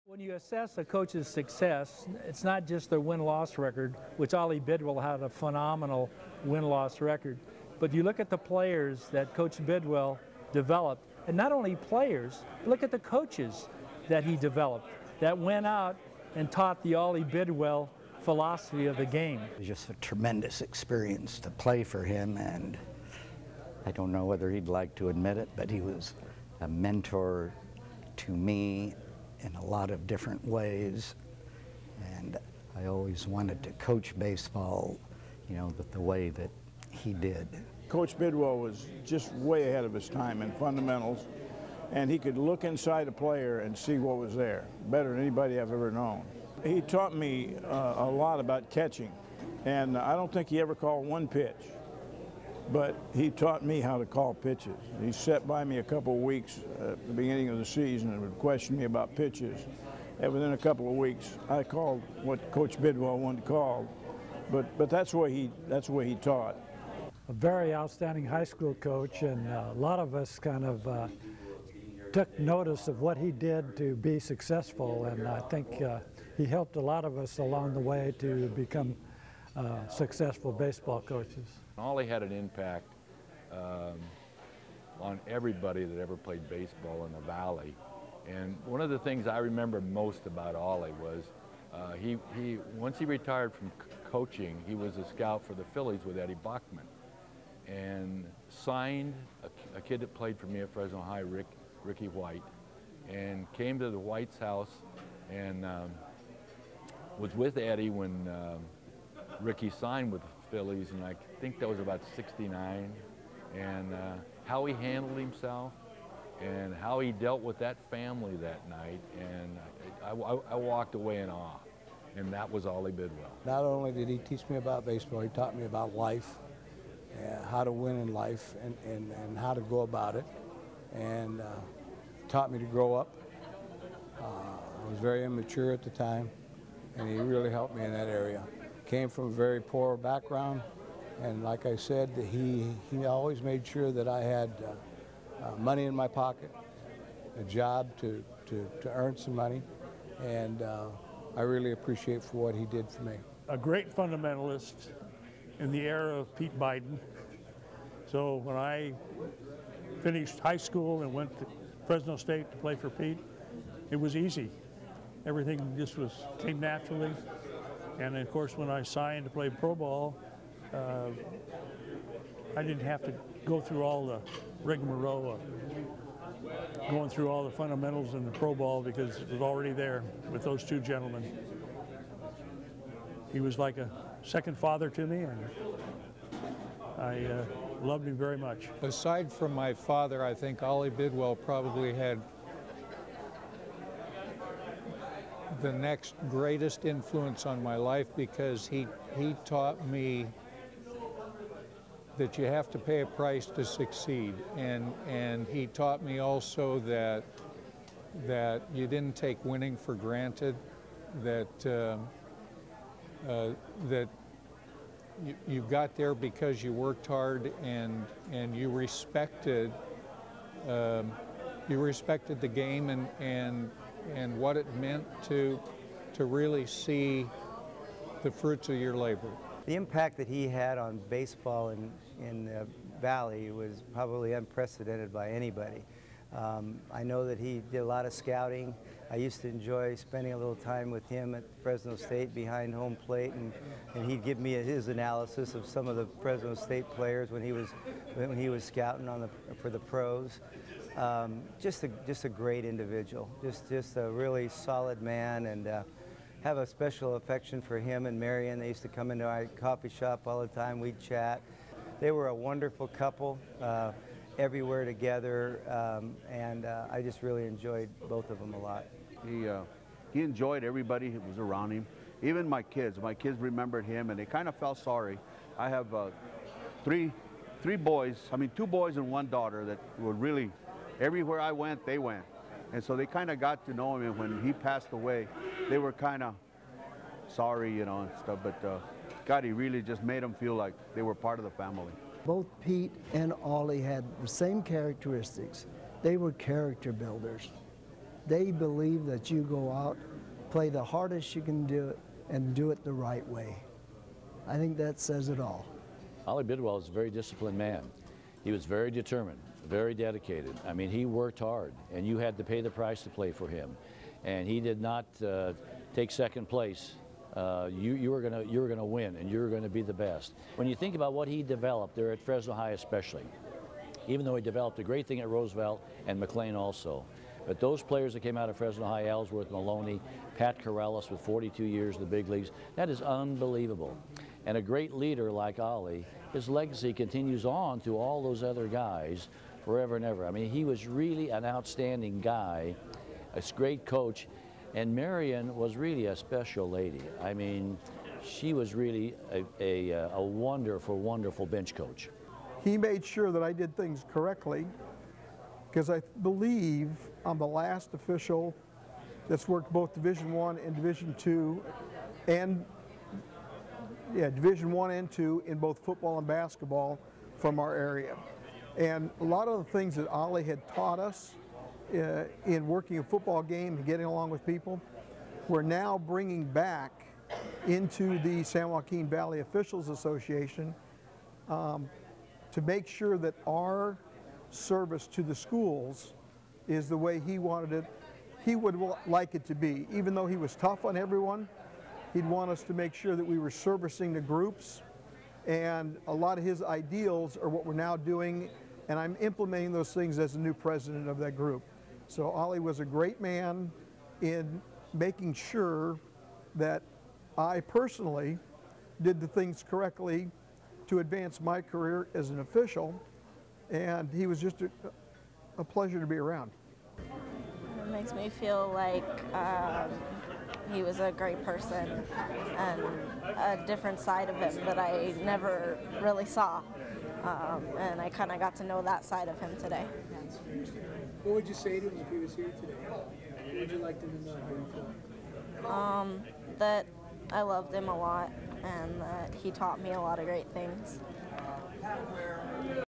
When you assess a coach's success, it's not just their win-loss record, which Ollie Bidwell had a phenomenal win-loss record, but you look at the players that Coach Bidwell developed, and not only players, look at the coaches that he developed that went out and taught the Ollie Bidwell philosophy of the game. It was just a tremendous experience to play for him, and I don't know whether he'd like to admit it, but he was a mentor to me in a lot of different ways, and I always wanted to coach baseball, you know, the way that he did. Coach Bidwell was just way ahead of his time in fundamentals, and he could look inside a player and see what was there, better than anybody I've ever known. He taught me a lot about catching, and I don't think he ever called one pitch, but he taught me how to call pitches. He sat by me a couple of weeks at the beginning of the season and would question me about pitches. And within a couple of weeks, I called what Coach Bidwell wanted to call, but that's the way he taught. A very outstanding high school coach, and a lot of us kind of took notice of what he did to be successful, and I think he helped a lot of us along the way to become successful baseball coaches. Ollie had an impact on everybody that ever played baseball in the Valley. And one of the things I remember most about Ollie was once he retired from coaching, he was a scout for the Phillies with Eddie Bachman, and signed a kid that played for me at Fresno High, Ricky White, and came to the White's house and was with Eddie when Ricky signed with the Phillies, and I think that was about '69, and how he handled himself and how he dealt with that family that night, and I walked away in awe, and that was Ollie Bidwell. Not only did he teach me about baseball, he taught me about life, how to win in life, and how to go about it, and taught me to grow up. I was very immature at the time, and he really helped me in that area. Came from a very poor background, and like I said, he always made sure that I had money in my pocket, a job to earn some money, and I really appreciate for what he did for me. A great fundamentalist in the era of Pete Biden. So when I finished high school and went to Fresno State to play for Pete, it was easy. Everything just came naturally. And of course, when I signed to play pro ball, I didn't have to go through all the rigmarole of going through all the fundamentals in the pro ball, because it was already there with those two gentlemen. He was like a second father to me, and I loved him very much. Aside from my father, I think Ollie Bidwell probably had the next greatest influence on my life, because he taught me that you have to pay a price to succeed, and he taught me also that you didn't take winning for granted, that you got there because you worked hard, and you respected the game and what it meant to really see the fruits of your labor. The impact that he had on baseball in the Valley was probably unprecedented by anybody. I know that he did a lot of scouting. I used to enjoy spending a little time with him at Fresno State behind home plate, and he'd give me his analysis of some of the Fresno State players when he was scouting for the pros. Just a great individual, just a really solid man, and have a special affection for him and Marion. They used to come into our coffee shop all the time. We'd chat. They were a wonderful couple, everywhere together, and I just really enjoyed both of them a lot. He enjoyed everybody who was around him, even my kids. My kids remembered him, and they kind of felt sorry. I have two boys and one daughter that were really, everywhere I went, they went. And so they kind of got to know him, and when he passed away, they were kind of sorry, you know, and stuff, but God, he really just made them feel like they were part of the family. Both Pete and Ollie had the same characteristics. They were character builders. they believe that you go out, play the hardest you can do it, and do it the right way. I think that says it all. Ollie Bidwell is a very disciplined man. He was very determined, very dedicated. I mean, he worked hard, and you had to pay the price to play for him. And he did not take second place. You were gonna win, and you were gonna be the best. When you think about what he developed there at Fresno High especially, even though he developed a great thing at Roosevelt and McLean also, but those players that came out of Fresno High, Ellsworth, Maloney, Pat Corrales with 42 years in the big leagues, that is unbelievable. And a great leader like Ollie, his legacy continues on to all those other guys forever and ever. I mean, he was really an outstanding guy, a great coach, and Marion was really a special lady. I mean, she was really a wonderful, wonderful bench coach. He made sure that I did things correctly, because I believe I'm the last official that's worked both Division I and Division II, and Division I and II in both football and basketball from our area. And a lot of the things that Ollie had taught us in working a football game and getting along with people, we're now bringing back into the San Joaquin Valley Officials Association to make sure that our service to the schools is the way he wanted it, he would like it to be. Even though he was tough on everyone, he'd want us to make sure that we were servicing the groups, and a lot of his ideals are what we're now doing, and I'm implementing those things as the new president of that group. So Ollie was a great man in making sure that I personally did the things correctly to advance my career as an official, and he was just a pleasure to be around. It makes me feel like he was a great person and a different side of him that I never really saw, and I kind of got to know that side of him today. What would you say to him if he was here today? What would you like him to know how you feel? That I loved him a lot and that he taught me a lot of great things.